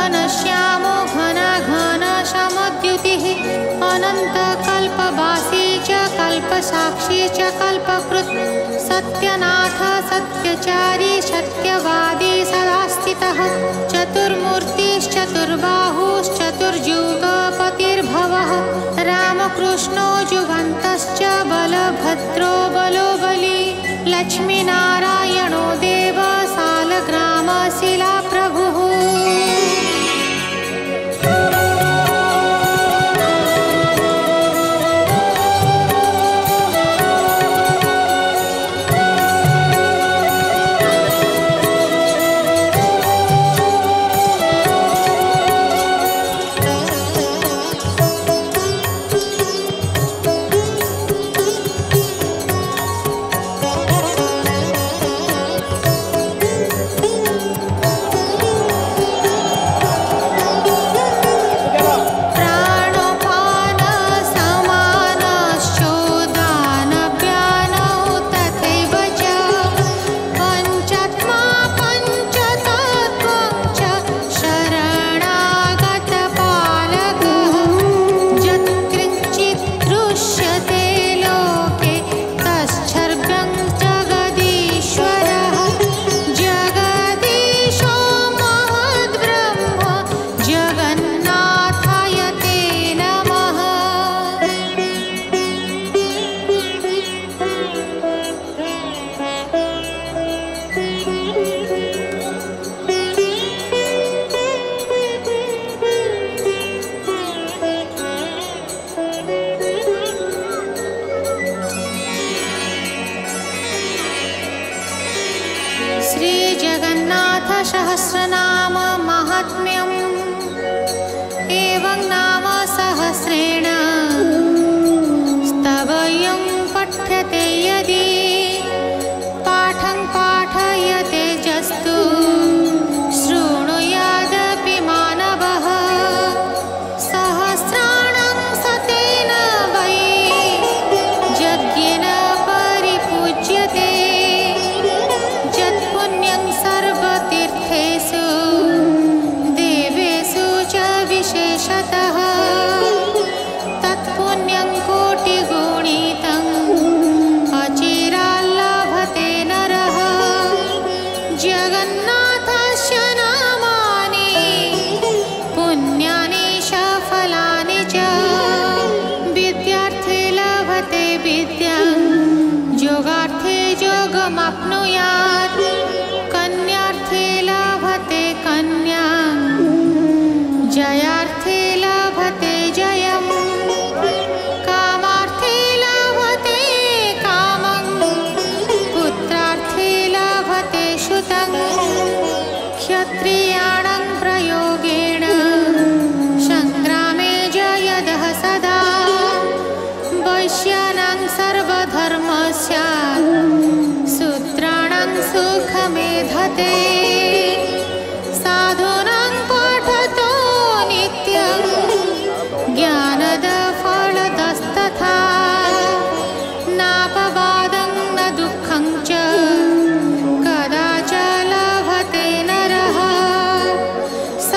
घनश्यामो घनाघनशमद्युतिः अनन्तकल्पवासी च कल्पसाक्षी च कल्पकृत् सत्यनाथ सत्यचारी सत्यवादी सदा स्थितः चतुर्मूर्तिश्चतुर्बाहुश्चतुर्युगपतिर्भवः रामकृष्णो जुगन्तश्च बलभद्रो बलो बली लक्ष्मीनारायणो देव सालग्रामशिलाप्रभुः सहस्रनाम महात्म्यम् एवं नाम सहस्रेण स्तवयं पठ्यते यदि पाठं पाठयते जस्तु शृणुयादपि मानवः सहस्राणां सतेन वै यज्ञेन परिपूज्यते यत्पुण्यं सर्वतीर्थेषु देवेषु च विशेषतः तत्पुण्यं कोटिगुणितम् अचिराल्लभते नरः जगन्नाथस्य नामानि पुण्यानि सफलानि च विद्यार्थे लभते विद्यां योगार्थे योगमाप्नुयात् कन्यार्थे लभते कन्यां जयार्थे लभते जयम् कामार्थे लभते कामं पुत्रार्थे लभते सुतं क्षत्रियाणां प्रयोगेण संग्रामे जयदः सदा वैश्यानां सर्वधर्मस्य शूद्राणां सुखमेधते साधूनां पठतो नित्यं ज्ञानदफलदस्तथा नाप